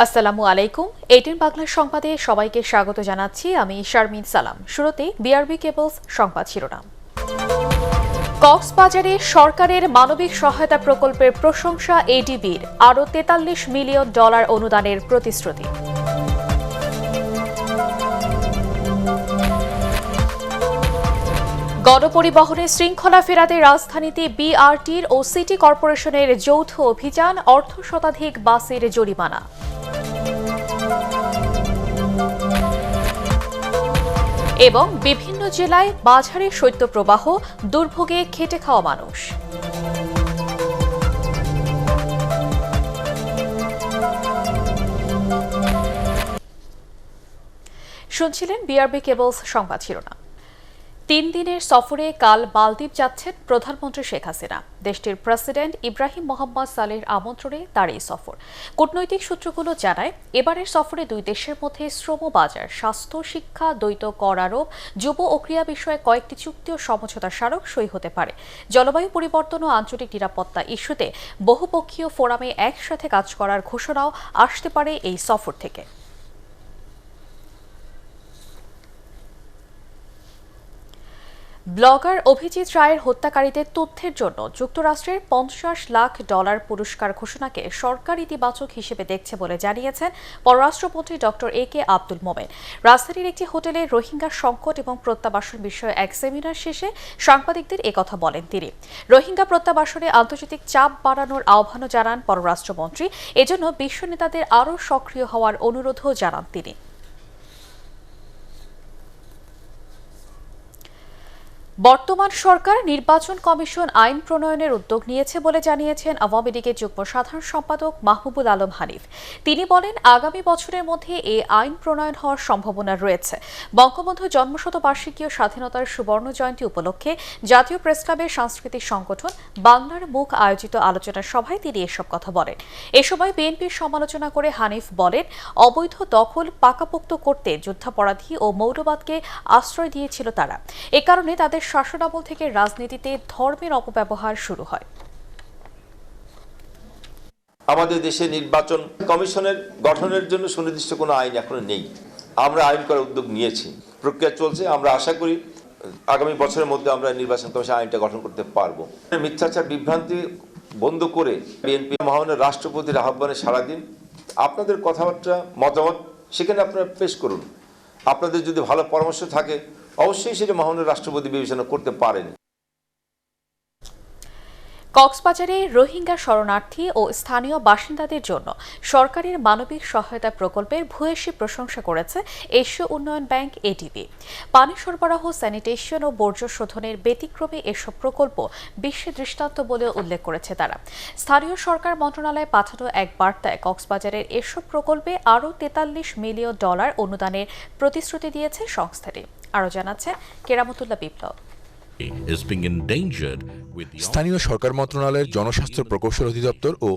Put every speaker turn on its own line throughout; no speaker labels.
আসসালামু আলাইকুম। 18 বাংলা সংবাদে সবাইকে স্বাগত জানাচ্ছি। আমি শারমিন সালাম। শুরুতে বিআরবি কেবলস সংবাদ শিরোনাম। কক্সবাজারে সরকারের মানবিক সহায়তা প্রকল্পের প্রশংসা এডিবির, আরও $43 মিলিয়ন অনুদানের প্রতিশ্রুতি। গণপরিবহনে শৃঙ্খলা ফেরাতে রাজধানীতে বিআরটির ও সিটি কর্পোরেশনের যৌথ অভিযান, অর্ধশতাধিক বাসের জরিমানা। এবং বিভিন্ন জেলায় মাঝারি শৈত্যপ্রবাহ, দুর্ভোগে খেটে খাওয়া মানুষ। শুনছিলেন বিআরবি কেবলস সংবাদ শিরোনাম। 3 দিনের সফরে কাল মালদ্বীপ যাচ্ছেন প্রধানমন্ত্রী শেখ হাসিনা। দেশটির প্রেসিডেন্ট ইব্রাহিম মোহাম্মদ সালেহর আমন্ত্রণে তার এই সফর। কূটনৈতিক সূত্রগুলো জানায়, এবারের সফরে দুই দেশের মধ্যে শ্রম বাজার, স্বাস্থ্য, শিক্ষা, দ্বৈত কর আরোপ, যুব ও ক্রীড়া বিষয়ে কয়েকটি চুক্তি ও সমঝোতা স্মারক সই হতে পারে। জলবায়ু পরিবর্তন ও আঞ্চলিক নিরাপত্তা ইস্যুতে বহুপক্ষীয় ফোরামে একসাথে কাজ করার ঘোষণাও আসতে পারে এই সফর থেকে। ব্লগার অভিজিৎ রায়ের হত্যাকারীদের তথ্যের জন্য যুক্তরাষ্ট্রের $50 লাখ পুরস্কার ঘোষণাকে সরকার ইতিবাচক হিসেবে দেখছে বলে জানিয়েছেন পররাষ্ট্রমন্ত্রী ডক্টর এ কে আব্দুল মোমেন। রাজধানীর একটি হোটেলে রোহিঙ্গা সংকট এবং প্রত্যাবাসন বিষয়ে এক সেমিনার শেষে সাংবাদিকদের একথা বলেন তিনি। রোহিঙ্গা প্রত্যাবাসনে আন্তর্জাতিক চাপ বাড়ানোর আহ্বানও জানান পররাষ্ট্রমন্ত্রী। এজন্য বিশ্ব নেতাদের আরও সক্রিয় হওয়ার অনুরোধও জানান তিনি। বর্তমান সরকার নির্বাচন কমিশন আইন প্রণয়নের উদ্যোগ নিয়েছে বলে জানিয়েছেন আওয়ামী লীগের যুগ্ম সাধারণ সম্পাদক মাহবুবুল আলম হানিফ। তিনি বলেন, আগামী বছরের মধ্যে এই আইন প্রণয়ন হওয়ার সম্ভাবনা রয়েছে। বঙ্গবন্ধু জন্মশতবার্ষিকী ও স্বাধীনতার সুবর্ণ জয়ন্তী উপলক্ষে জাতীয় প্রেসক্লাবের সাংস্কৃতিক সংগঠন বাংলার মুখ আয়োজিত আলোচনা সভায় তিনি এসব কথা বলেন। এ সময় বিএনপির সমালোচনা করে হানিফ বলেন, অবৈধ দখল পাকাপোক্ত করতে যুদ্ধাপরাধী ও মৌলবাদকে আশ্রয় দিয়েছিল তারা। এ কারণে তাদের শাসনামল থেকে রাজনীতিতে ধর্মের অপব্যবহার শুরু হয়।
আমাদের দেশে নির্বাচন কমিশনের গঠনের জন্য সুনির্দিষ্ট কোনো আইন এখনো নেই। আমরা আইন করার উদ্যোগ নিয়েছি, প্রক্রিয়া চলছে। আমরা আশা করি আগামী বছরের মধ্যে আমরা নির্বাচন কমিশন আইনটা গঠন করতে পারবো। মিথ্যাচার বিভ্রান্তি বন্ধ করে বিএনপি মহামান্য রাষ্ট্রপতির আহ্বানে সাড়া দিন। আপনাদের কথাবার্তা, মতামত সেখানে আপনারা পেশ করুন। আপনাদের যদি ভালো পরামর্শ থাকে অবশ্যই সেটা মহামান্য রাষ্ট্রপতি বিবেচনা করতে পারেন।
কক্সবাজারে রোহিঙ্গা শরণার্থী ও স্থানীয় বাসিন্দাদের জন্য সরকারের মানবিক সহায়তা প্রকল্পের ভূয়সী প্রশংসা করেছে এশীয় উন্নয়ন ব্যাংক এডিবি। পানি সরবরাহ, স্যানিটেশন ও বর্জ্য শোধনের ব্যতিক্রমে এসব প্রকল্প বিশ্বে দৃষ্টান্ত বলে উল্লেখ করেছে তারা। স্থানীয় সরকার মন্ত্রণালয়ে পাঠানো এক বার্তায় কক্সবাজারের এসব প্রকল্পে আরও $43 মিলিয়ন অনুদানের প্রতিশ্রুতি দিয়েছে সংস্থাটি। আরও জানাচ্ছে কেরামতুল্লাহ বিপ্লব।
স্থানীয় সরকার মন্ত্রণালয়ের জনস্বাস্থ্য প্রকৌশল অধিদপ্তর ও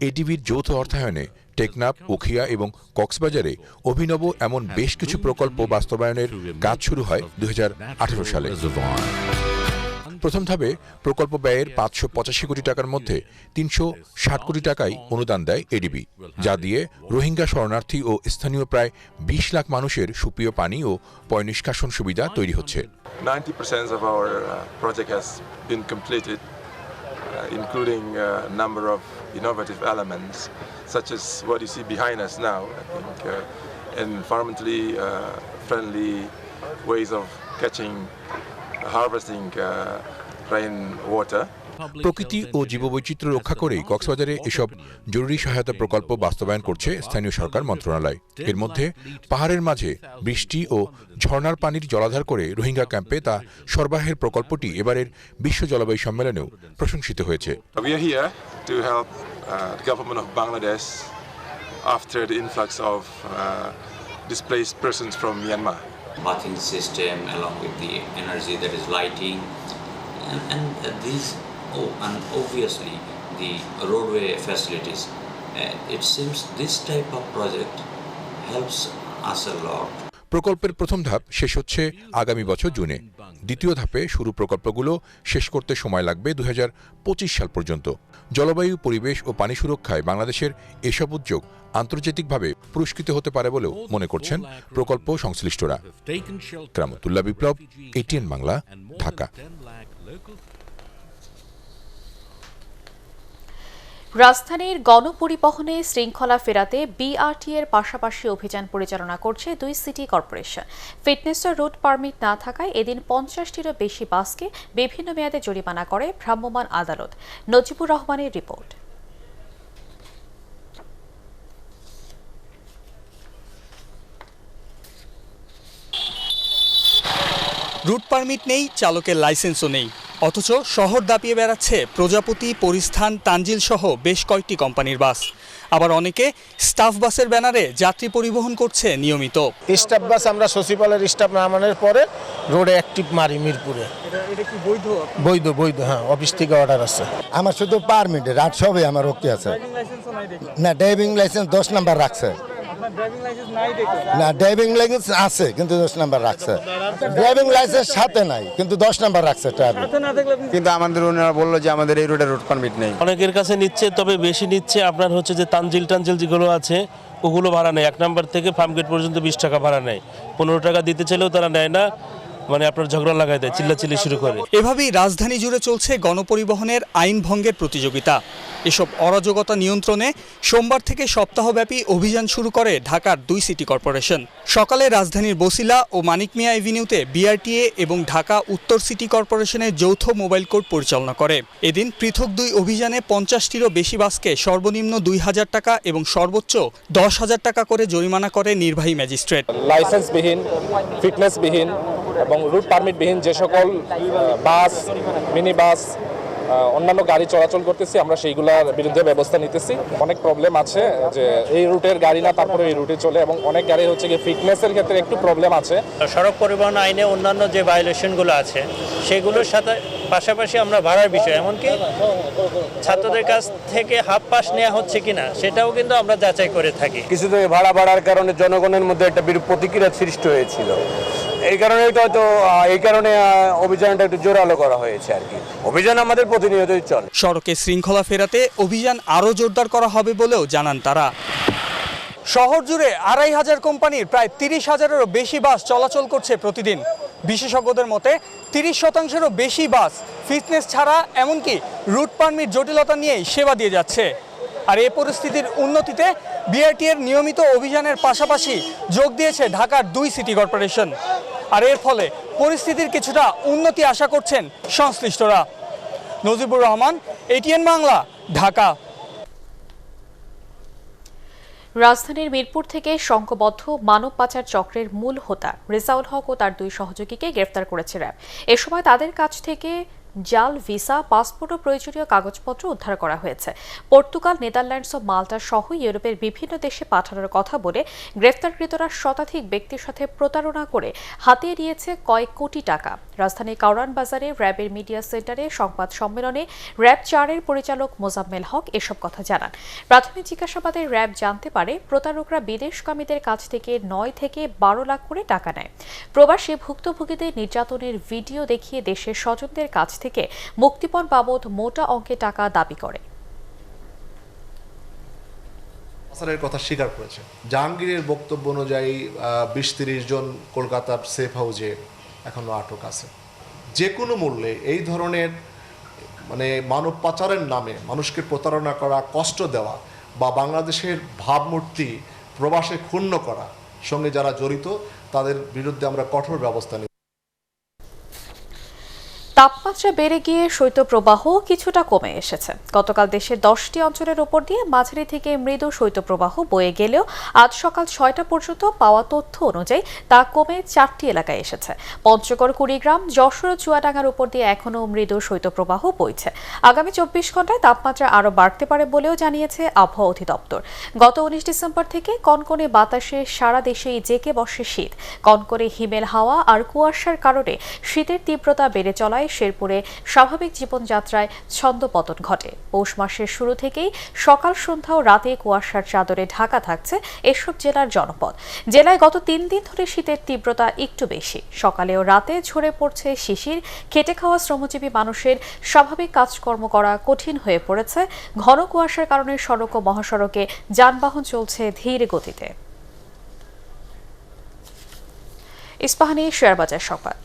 এডিবির যৌথ অর্থায়নে টেকনাফ, উখিয়া এবং কক্সবাজারে অভিনব এমন বেশ কিছু প্রকল্প বাস্তবায়নের কাজ শুরু হয় 2018 সালে। প্রথম ধাপে প্রকল্প ব্যয়ের 585 কোটি টাকার মধ্যে 360 কোটি টাকাই অনুদান দেয় এডিবি, যা দিয়ে রোহিঙ্গা শরণার্থী ও স্থানীয় প্রায় 20 লাখ মানুষের সুপেয় পানি ও পয়ঃনিষ্কাশন সুবিধা তৈরি হচ্ছে।
90% of our project has been completed, including a number of innovative elements, such as what you see behind us now. I think environmentally friendly ways of catching, harvesting rainwater.
প্রকৃতি ও জীববৈচিত্র্য রক্ষা করেই কক্সবাজারে এসব জরুরি সহায়তা প্রকল্প বাস্তবায়ন করছে স্থানীয় সরকার মন্ত্রণালয়। এর মধ্যে পাহাড়ের মাঝে বৃষ্টি ও ঝর্ণার পানির জলাধার করে রোহিঙ্গা ক্যাম্পে তা সরবরাহের প্রকল্পটি এবারের বিশ্ব জলবায়ু সম্মেলনেও প্রশংসিত হয়েছে।
We are here to help the government of Bangladesh after the influx of displaced persons from Myanmar.
Bathing system along with the energy that is lighting and these and obviously the roadway facilities. It seems this type of project helps us a lot.
প্রকল্পের প্রথম ধাপ শেষ হচ্ছে আগামী বছর জুনে। দ্বিতীয় ধাপে শুরু প্রকল্পগুলো শেষ করতে সময় লাগবে 2025 সাল পর্যন্ত। জলবায়ু, পরিবেশ ও পানি সুরক্ষায় বাংলাদেশের এসব উদ্যোগ আন্তর্জাতিকভাবে পুরস্কৃত হতে পারে বলেও মনে করছেন প্রকল্প সংশ্লিষ্টরা। কেরামতুল্লাহ বিপ্লব, ATN বাংলা, ঢাকা।
রাজধানীর গণপরিবহনে শৃঙ্খলা ফেরাতে BRT এর পাশাপাশি অভিযান পরিচালনা করছে 2 সিটি কর্পোরেশন। ফিটনেস ও রুট পারমিট না থাকায় এদিন 50টিরও বেশি বাসকে বিভিন্ন মেয়াদে জরিমানা করে ভ্রাম্যমাণ আদালত। নজিবুর রহমানের রিপোর্ট।
রুট পারমিট নেই, চালকের লাইসেন্সও নেই, অথচ শহর দাপিয়ে বেড়াচ্ছে প্রজাপতি, পরিস্থান, তানজিল সহ বেশ কয়েকটি কোম্পানির বাস। আবার অনেকে স্টাফ বাসের ব্যানারে যাত্রী পরিবহন করছে নিয়মিত।
স্টাফ বাস আমরা সচিবালয়ের স্টাফ নামানোর পরে রোডে অ্যাক্টিভ মারি মিরপুরে।
এটা কি বৈধ?
বৈধ, হ্যাঁ, অফিস থেকে অর্ডার আছে।
আমার শুধু পারমিট, রাত সবে আমার ওকে আছে। না, ড্রাইভিং লাইসেন্স 10 নাম্বার রাখছে। না, ড্রাইভিং লাইসেন্স আছে কিন্তু 10 নাম্বার রাখছে। ড্রাইভিং লাইসেন্স সাথে নাই কিন্তু 10 নাম্বার রাখছে ট্রাফিক।
কিন্তু আমাদের ওনারা বললো যে আমাদের এই রোডে রুট পারমিট নেই।
অনেকের কাছে নিচ্ছে, তবে বেশি নিচ্ছে আপনার হচ্ছে যে তানজিল যেগুলো আছে ওগুলো ভাড়া নেয়। 1 নাম্বার থেকে ফার্মগেট পর্যন্ত 20 টাকা ভাড়া নেয়। 15 টাকা দিতে চাইলেও তারা নেয় না, মানে আপনার ঝগড়া লাগাই দেয়, চিল্লাচিল্লি শুরু করে।
এভাবেই রাজধানী জুড়ে চলছে গণপরিবহনের আইন ভঙ্গের প্রতিযোগিতা। এসব অরাজকতা নিয়ন্ত্রণে সোমবার থেকে সপ্তাহব্যাপী অভিযান শুরু করে ঢাকার 2 সিটি কর্পোরেশন। সকালে রাজধানীর বসিলা ও মানিক মিয়া এভিনিউতে BRTA এবং ঢাকা উত্তর সিটি কর্পোরেশনের যৌথ মোবাইল কোর্ট পরিচালনা করে। এদিন পৃথক 2 অভিযানে 50টিরও বেশি বাসকে সর্বনিম্ন 2000 টাকা এবং সর্বোচ্চ 10,000 টাকা করে জরিমানা করে নির্বাহী ম্যাজিস্ট্রেট।
লাইসেন্সবিহীন, ফিটনেসবিহীন এবং রুট পারমিটবিহীন যে সকল বাস, মিনি বাস, অন্যান্য গাড়ি চলাচল করতেছি, আমরা সেইগুলোর বিরুদ্ধে ব্যবস্থা নিতেছি। অনেক প্রবলেম আছে যে এই রুটের গাড়ি না, তারপরে এই রুটে চলে, এবং অনেক গাড়ি হচ্ছে কি ফিটনেসের ক্ষেত্রে একটু প্রবলেম আছে।
সড়ক পরিবহন আইনে অন্যান্য যে ভায়োলেশনগুলো আছে সেগুলোর সাথে পাশাপাশি আমরা ভাড়ার বিষয়, এমনকি ছাত্রদের কাছ থেকে হাফ পাস নেওয়া হচ্ছে কিনা সেটাও কিন্তু আমরা যাচাই করে থাকি।
কিছুদিন ভাড়া বাড়ার কারণে জনগণের মধ্যে একটা বিরূপ প্রতিক্রিয়া সৃষ্টি হয়েছিল। এই কারণে অভিযানটা একটু জোরালো করা হয়েছে আর কি। অভিযান আমাদের প্রতিনিয়তই চলে।
সড়কে শৃঙ্খলা ফেরাতে অভিযান আরও জোরদার করা হবে বলেও জানান তারা। শহর জুড়ে 2500 কোম্পানির প্রায় 30,000-এরও বেশি বাস চলাচল করছে প্রতিদিন। বিশেষজ্ঞদের মতে 30%-এরও বেশি বাস ফিটনেস ছাড়া, এমনকি রুট পারমিট জটিলতা নিয়েই সেবা দিয়ে যাচ্ছে। আর এই পরিস্থিতির উন্নতিতে BRT এর নিয়মিত অভিযানের পাশাপাশি যোগ দিয়েছে ঢাকার 2 সিটি কর্পোরেশন। আর এর ফলে পরিস্থিতির কিছুটা উন্নতি আশা করছেন সংশ্লিষ্টরা। নজিবুর রহমান, ATN বাংলা, ঢাকা।
রাজধানীর মিরপুর থেকে সংঘবদ্ধ মানব পাচার চক্রের মূল হোতা রেজাউল হক ও তার 2 সহযোগীকে গ্রেফতার করেছে র্যাব। এ সময় তাদের কাছ থেকে জাল ভিসা, পাসপোর্ট ও প্রয়োজনীয় কাগজপত্র উদ্ধার করা হয়েছে। পর্তুগাল, নেদারল্যান্ডস ও মাল্টা সহ ইউরোপের বিভিন্ন দেশে পাঠানোর কথা বলে গ্রেফতারকৃতরা শতাধিক ব্যক্তির সাথে প্রতারণা করে হাতিয়ে নিয়েছে কয়েক কোটি টাকা। রাজধানীর কাউরান বাজারে র্যাবের মিডিয়া সেন্টারে সংবাদ সম্মেলনে র্যাব 4-এর পরিচালক মোজাম্মেল হক এসব কথা জানান। প্রাথমিক জিজ্ঞাসাবাদে র্যাব জানতে পারে প্রতারকরা বিদেশগামীদের কাছ থেকে 9 থেকে 12 লাখ করে টাকা নেয়। প্রবাসী ভুক্তভোগীদের নির্যাতনের ভিডিও দেখিয়ে দেশের স্বজনদের কাছ থেকে মুক্তিপণ বাবদ মোটা অঙ্কের টাকা দাবি করে।
পাচারের কথা স্বীকার করেছে। জাহাঙ্গীরের বক্তব্য অনুযায়ী 20-30 জন কলকাতার সেফ হাউসে এখনো আটক আছে। যে কোনো মূল্যে এই ধরনের মানব পাচারের নামে মানুষকে প্রতারণা করা, কষ্ট দেওয়া বা বাংলাদেশের ভাবমূর্তি প্রবাসে ক্ষুণ্ণ করা সঙ্গে যারা জড়িত তাদের বিরুদ্ধে আমরা কঠোর ব্যবস্থা নিই।
তাপমাত্রা বেড়ে গিয়ে শৈত্যপ্রবাহ কিছুটা কমে এসেছে। গতকাল দেশের 10টি অঞ্চলের ওপর দিয়ে মাঝারি থেকে মৃদু শৈত্যপ্রবাহ বয়ে গেলেও আজ সকাল 6টা পর্যন্ত পাওয়া তথ্য অনুযায়ী তা কমে 4টি এলাকায় এসেছে। পঞ্চগড়, কুড়িগ্রাম, যশোর, চুয়াডাঙ্গার উপর দিয়ে এখনও মৃদু শৈত্যপ্রবাহ বইছে। আগামী 24 ঘন্টায় তাপমাত্রা আরও বাড়তে পারে বলেও জানিয়েছে আবহাওয়া অধিদপ্তর। গত 19 ডিসেম্বর থেকে কনকনে বাতাসে সারা দেশেই জেঁকে বসে শীত। কনকনে হিমেল হাওয়া আর কুয়াশার কারণে শীতের তীব্রতা বেড়ে চলায় হওয়ায় শেরপুরে স্বাভাবিক জীবনযাত্রায় ছন্দপতন ঘটে। পৌষ মাসের শুরু থেকেই সকাল সন্ধ্যা ও রাতে কুয়াশার চাদরে ঢাকা থাকছে এসব জেলার জনপদ। জেলায় গত 3 দিন ধরে শীতের তীব্রতা একটু বেশি। সকালে ও রাতে ঝরে পড়ছে শিশির। খেটে খাওয়া শ্রমজীবী মানুষের স্বাভাবিক কাজকর্ম করা কঠিন হয়ে পড়েছে। ঘন কুয়াশার কারণে সড়ক ও মহাসড়কে যানবাহন চলছে ধীর গতিতে। ইস্পাহানি শেয়ারবাজার সংবাদ।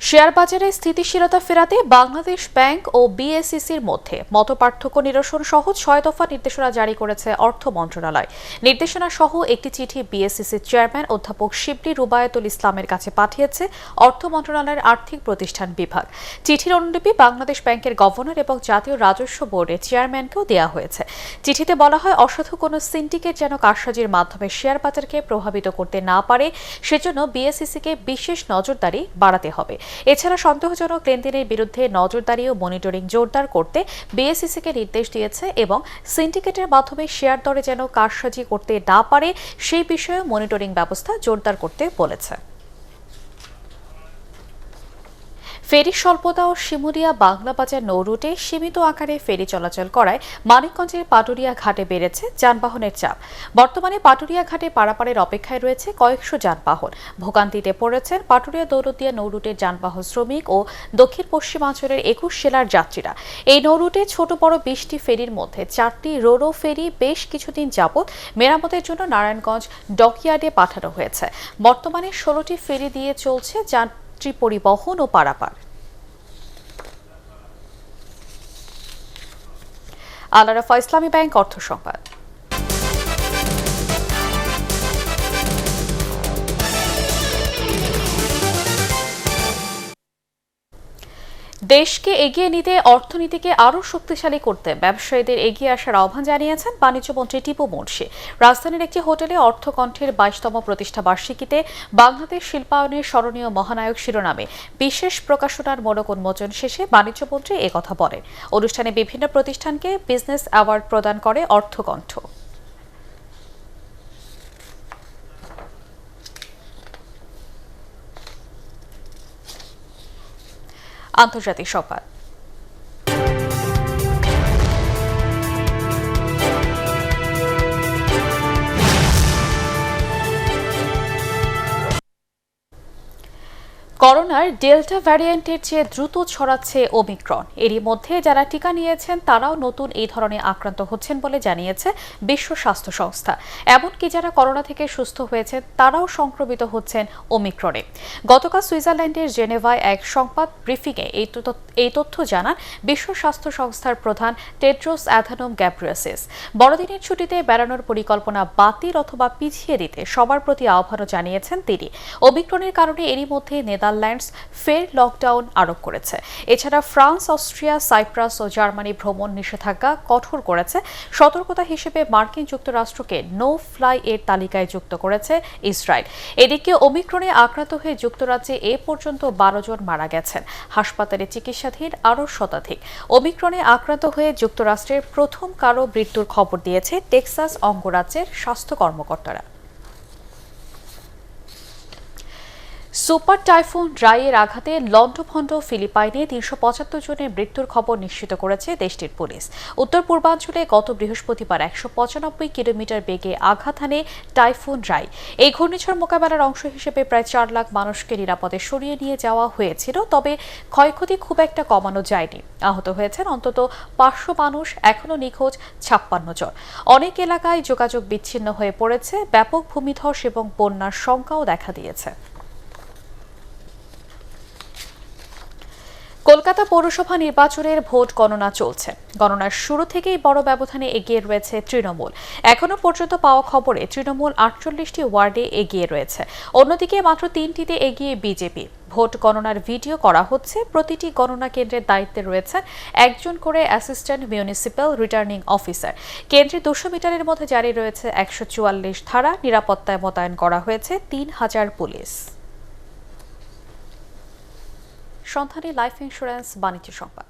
শেয়ার বাজারে স্থিতিশীলতা ফেরাতে বাংলাদেশ ব্যাংক ও বিএসইসির মধ্যে মতপার্থক্য নিরসন সহ 6 দফা নির্দেশনা জারি করেছে অর্থ মন্ত্রণালয়। নির্দেশনা সহ একটি চিঠি বিএসইসির চেয়ারম্যান অধ্যাপক শিবলি রুবায়েতুল ইসলামের কাছে পাঠিয়েছে অর্থ মন্ত্রণালয়ের আর্থিক প্রতিষ্ঠান বিভাগ। চিঠির অনুলিপি বাংলাদেশ ব্যাংকের গভর্নর এবং জাতীয় রাজস্ব বোর্ডের চেয়ারম্যানকেও দেওয়া হয়েছে। চিঠিতে বলা হয়, অসাধু কোনো সিন্ডিকেট যেন কারসাজির মাধ্যমে শেয়ার বাজারকে প্রভাবিত করতে না পারে, সেজন্য বিএসইসিকে বিশেষ নজরদারি বাড়াতে হবে। এছাড়া সন্দেহজনক লেনদেনের বিরুদ্ধে নজরদারি ও মনিটরিং জোরদার করতে বিএসইসিকে নির্দেশ দিয়েছে এবং সিন্ডিকেটের মাধ্যমে শেয়ার দরে যেন কারসাজি করতে না পারে সেই বিষয়ে মনিটরিং ব্যবস্থা জোরদার করতে বলেছে। ফেরি স্বল্পতা ও শিমুলিয়া বাংলা বাজার নৌ রুটে সীমিত আকারে ফেরি চলাচল করায় মানিকগঞ্জের পাটুরিয়া ঘাটে বেড়েছে যানবাহনের চাপ। বর্তমানে পাটুরিয়া ঘাটে পারাপারের অপেক্ষায় রয়েছে কয়েকশো যানবাহন। ভোগান্তিতে পড়েছেন পাটুরিয়া দৌলতদিয়া নৌ রুটের যানবাহন শ্রমিক ও দক্ষিণ পশ্চিমাঞ্চলের 21 জেলার যাত্রীরা। এই নৌ রুটে ছোট বড় 20টি ফেরির মধ্যে 4টি রোরো ফেরি বেশ কিছুদিন যাবৎ মেরামতের জন্য নারায়ণগঞ্জ ডকইয়ার্ডে পাঠানো হয়েছে। বর্তমানে 16টি ফেরি দিয়ে চলছে যাত্রী পরিবহন ও পারাপার। আল আরাফা ইসলামী ব্যাংক অর্থ সংবাদ। দেশকে এগিয়ে নিতে অর্থনীতিকে আরও শক্তিশালী করতে ব্যবসায়ীদের এগিয়ে আসার আহ্বান জানিয়েছেন বাণিজ্যমন্ত্রী টিপু মুনশি। রাজধানীর একটি হোটেলে অর্থকণ্ঠের 22তম প্রতিষ্ঠা বার্ষিকীতে বাংলাদেশ শিল্পায়নের স্মরণীয় মহানায়ক শিরোনামে বিশেষ প্রকাশনার মোড়ক উন্মোচন শেষে বাণিজ্যমন্ত্রী একথা বলেন। অনুষ্ঠানে বিভিন্ন প্রতিষ্ঠানকে বিজনেস অ্যাওয়ার্ড প্রদান করে অর্থকণ্ঠ। আন্তর্জাতিক সংবাদ। করোনার ডেল্টা ভ্যারিয়েন্টের চেয়ে দ্রুত ছড়াচ্ছে ওমিক্রন। এরই মধ্যে যারা টিকা নিয়েছেন তারাও নতুন এই ধরনের আক্রান্ত হচ্ছেন বলে জানিয়েছে বিশ্ব স্বাস্থ্য সংস্থা। এমনকি যারা করোনা থেকে সুস্থ হয়েছেন তারাও সংক্রমিত হচ্ছেন ওমিক্রনে। গতকাল সুইজারল্যান্ডের জেনেভায় এক সংবাদ ব্রিফিংয়ে এই তথ্য জানান বিশ্ব স্বাস্থ্য সংস্থার প্রধান টেড্রোস অ্যাধানোম গ্যাব্রিয়েসাস। বড়দিনের ছুটিতে বেড়ানোর পরিকল্পনা বাতিল অথবা পিছিয়ে দিতে সবার প্রতি আহ্বানও জানিয়েছেন তিনি। ওমিক্রনের কারণে এরই মধ্যে নেদারল্যান্ডস ফের লকডাউন আরোপ করেছে। এছাড়া ফ্রান্স, অস্ট্রিয়া, সাইপ্রাস ও জার্মানি ভ্রমণ নিষেধাজ্ঞা কঠোর করেছে। সতর্কতা হিসেবে মার্কিন যুক্তরাষ্ট্রকে নো ফ্লাই এর তালিকায় যুক্ত করেছে ইসরায়েল। এদিকে ওমিক্রনে আক্রান্ত হয়ে যুক্তরাজ্যে এ পর্যন্ত 12 জন মারা গেছেন। হাসপাতালে চিকিৎসাধীন আরও শতাধিক। ওমিক্রনে আক্রান্ত হয়ে যুক্তরাষ্ট্রের প্রথম কারো মৃত্যুর খবর দিয়েছে টেক্সাস অঙ্গরাজ্যের স্বাস্থ্য কর্মকর্তারা। সুপার টাইফুন রাইয়ের আঘাতে লন্ডভন্ড ফিলিপাইনে 375 জনের মৃত্যুর খবর নিশ্চিত করেছে দেশটির পুলিশ। উত্তর পূর্বাঞ্চলে গত বৃহস্পতিবার 195 কিলোমিটার বেগে আঘাত হানে টাইফুন রাই। এই ঘূর্ণিঝড় মোকাবেলার অংশ হিসেবে প্রায় 4 লাখ মানুষকে নিরাপদে সরিয়ে নিয়ে যাওয়া হয়েছিল, তবে ক্ষয়ক্ষতি খুব একটা কমানো যায়নি। আহত হয়েছেন অন্তত 500 মানুষ, এখনও নিখোঁজ 56 জন। অনেক এলাকায় যোগাযোগ বিচ্ছিন্ন হয়ে পড়েছে। ব্যাপক ভূমিধস এবং বন্যার শঙ্কাও দেখা দিয়েছে। কলকাতা পৌরসভা নির্বাচনের ভোট গণনা চলছে। গণনার শুরু থেকেই বড় ব্যবধানে এগিয়ে রয়েছে তৃণমূল। এখনো পর্যন্ত পাওয়া খবরে তৃণমূল 48টি ওয়ার্ডে এগিয়ে রয়েছে। অন্যদিকে মাত্র 3টিতে এগিয়ে বিজেপি। ভোট গণনার ভিডিও করা হচ্ছে। প্রতিটি গণনা কেন্দ্রের দায়িত্বে রয়েছেন একজন করে অ্যাসিস্ট্যান্ট মিউনিসিপ্যাল রিটার্নিং অফিসার। কেন্দ্রে 200 মিটারের মধ্যে জারি রয়েছে 144 ধারা। নিরাপত্তায় মোতায়েন করা হয়েছে 3000 পুলিশ। সন্ধানী লাইফ ইন্স্যুরেন্স বাণিজ্য সংবাদ।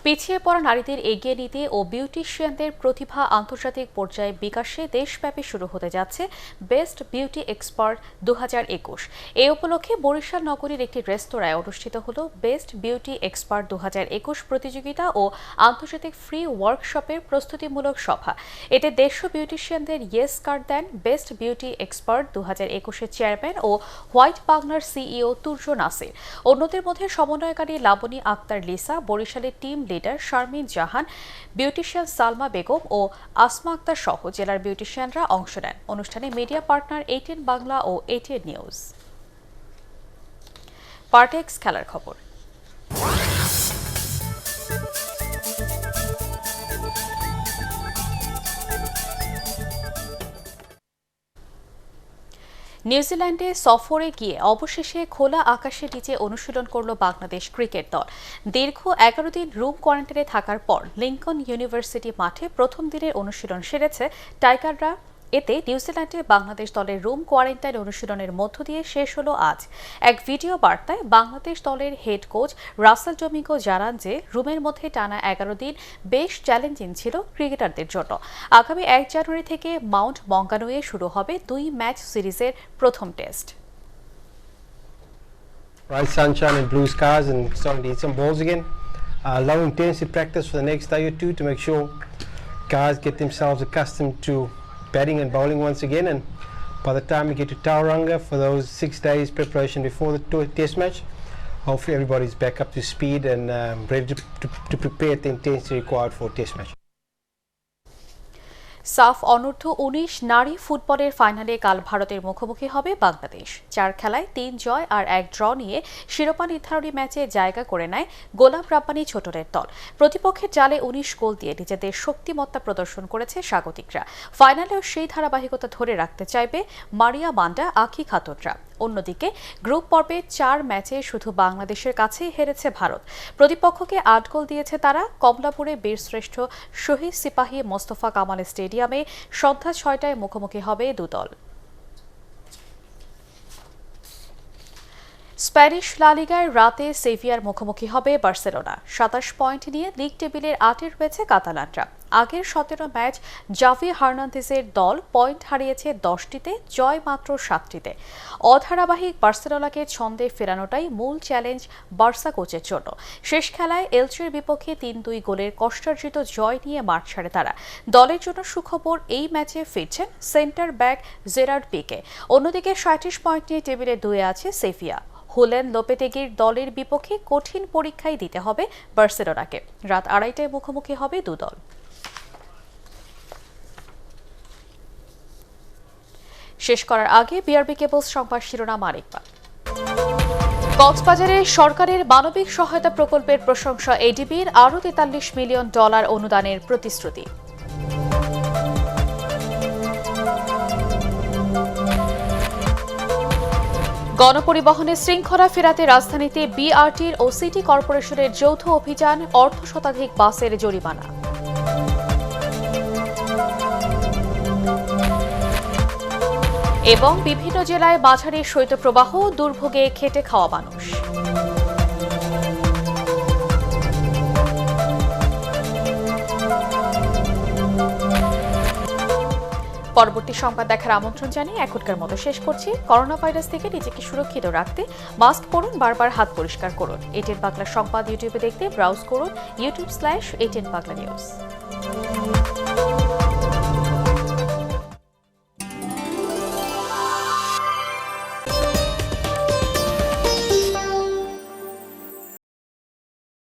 পিছিয়ে পড়া নারীদের এগিয়ে নিতে ও বিউটিশিয়ানদের প্রতিভা আন্তর্জাতিক পর্যায়ে বিকাশে দেশব্যাপী শুরু হতে যাচ্ছে বেস্ট বিউটি এক্সপার্ট 2021। এই উপলক্ষে বরিশাল নগরীর একটি রেস্তোরাঁয় অনুষ্ঠিত হল বেস্ট বিউটি এক্সপার্ট 2021 প্রতিযোগিতা ও আন্তর্জাতিক ফ্রি ওয়ার্কশপের প্রস্তুতিমূলক সভা। এতে দেশীয় বিউটিশিয়ানদের ইয়েস কার্ড দেন বেস্ট বিউটি এক্সপার্ট 2021-এর চেয়ারম্যান ও হোয়াইট বাংলার সিইও তুর্য নাসির। অন্যদের মধ্যে সমন্বয়কারী লাবনী আক্তার লিসা, বরিশালের টিম লিডার শারমিন জাহান, বিউটিশিয়ান সালমা বেগম ও আসমা আক্তার সহ জেলার বিউটিশিয়ানরা অংশ নেন। অনুষ্ঠানে মিডিয়া পার্টনার ATN বাংলা ও ATN নিউজ। পার্টেক্স খেলার খবর। নিউজিল্যান্ডে সফরে গিয়ে অবশেষে খোলা আকাশের নিচে অনুশীলন করল বাংলাদেশ ক্রিকেট দল। দীর্ঘ 11 দিন রুম কোয়ারেন্টাইনে থাকার পর লিংকন ইউনিভার্সিটি মাঠে প্রথম দিনের অনুশীলন সেরেছে টাইগাররা। এতে নিউজিল্যান্ডে বাংলাদেশ দলের রুম কোয়ারেন্টাইন অনুশীলনের মধ্য দিয়ে শেষ হলো আজ। এক ভিডিও বার্তায় বাংলাদেশ দলের হেড কোচ রাসেল ডোমিঙ্গো জানান যে রুমের মধ্যে টানা 11 দিন বেশ চ্যালেঞ্জিং ছিল ক্রিকেটারদের জন্য। আগামী 1 জানুয়ারি থেকে মাউন্ট মঙ্গানুয়ে শুরু হবে 2 ম্যাচ সিরিজের প্রথম test.
Bright sunshine and blue skies and starting to hit some balls again. Low intensity practice for the next day or two to make sure guys get themselves accustomed to batting and bowling once again, and by the time we get to Tauranga for those 6 days preparation before the test match, hopefully everybody's back up to speed and ready to prepare at the intensity required for a test match.
সাফ অনূর্ধ্ব 19 নারী ফুটবলের ফাইনালে কাল ভারতের মুখোমুখি হবে বাংলাদেশ। 4 খেলায় 3 জয় আর 1 ড্র নিয়ে শিরোপা নির্ধারণী ম্যাচে জায়গা করে নেয় গোলাম রাব্বানী ছোটনের দল। প্রতিপক্ষের জালে 19 গোল দিয়ে নিজেদের শক্তিমত্তা প্রদর্শন করেছে স্বাগতিকরা। ফাইনালেও সেই ধারাবাহিকতা ধরে রাখতে চাইবে মারিয়া মান্ডা, আঁখি খাতুনরা। অন্যদিকে গ্রুপ পর্বে 4 ম্যাচে শুধু বাংলাদেশের কাছেই হেরেছে ভারত। প্রতিপক্ষকে 8 গোল দিয়েছে তারা। কমলাপুরে বীরশ্রেষ্ঠ শহীদ সিপাহী মোস্তফা কামাল স্টেডিয়ামে সন্ধ্যা 6টায় মুখোমুখি হবে দুদল। স্প্যানিশ লা লিগায় রাতে সেভিয়ার মুখোমুখি হবে বার্সেলোনা। 27 পয়েন্ট নিয়ে লিগ টেবিলের 8-এ রয়েছে কাতালানরা। আগের 17 ম্যাচ জাভি হার্নান্দেজের দল পয়েন্ট হারিয়েছে 10টিতে, জয় মাত্র 7টিতে। অধারাবাহিক বার্সেলোনাকে ছন্দে ফেরানোটাই মূল চ্যালেঞ্জ বার্সা কোচের জন্য। শেষ খেলায় এলচের বিপক্ষে 3-2 গোলের কষ্টার্জিত জয় নিয়ে মাঠ ছাড়ে তারা। দলের জন্য সুখবর, এই ম্যাচে ফিরছেন সেন্টার ব্যাক জেরার্ড পিকে। অন্যদিকে 37 পয়েন্ট নিয়ে টেবিলে 2-এ আছে সেভিয়া। হুলেন লোপেতেগির দলের বিপক্ষে কঠিন পরীক্ষাই দিতে হবে বার্সেলোনাকে। রাত 2:30টায় মুখোমুখি হবে দুদল। শেষ করার আগে বিআরবি কেবলস সংবাদ শিরোনাম আরেকবার। কক্সবাজারে সরকারের মানবিক সহায়তা প্রকল্পের প্রশংসা এডিবির, আরও $43 মিলিয়ন অনুদানের প্রতিশ্রুতি। গণপরিবহনে শৃঙ্খলা ফেরাতে রাজধানীতে বিআরটির ও সিটি কর্পোরেশনের যৌথ অভিযান, অর্ধশতাধিক বাসের জরিমানা। এবং বিভিন্ন জেলায় মাঝারি শৈত্যপ্রবাহ, দুর্ভোগে খেটে খাওয়া মানুষ। পরবর্তী সংবাদ দেখার আমন্ত্রণ জানিয়ে এখনকার মতো শেষ করছি। করোনা ভাইরাস থেকে নিজেকে সুরক্ষিত রাখতে মাস্ক পরুন, বারবার হাত পরিষ্কার করুন। ATN বাংলা সংবাদ ইউটিউবে দেখতে ব্রাউজ করুন youtube/ATN বাংলা নিউজ।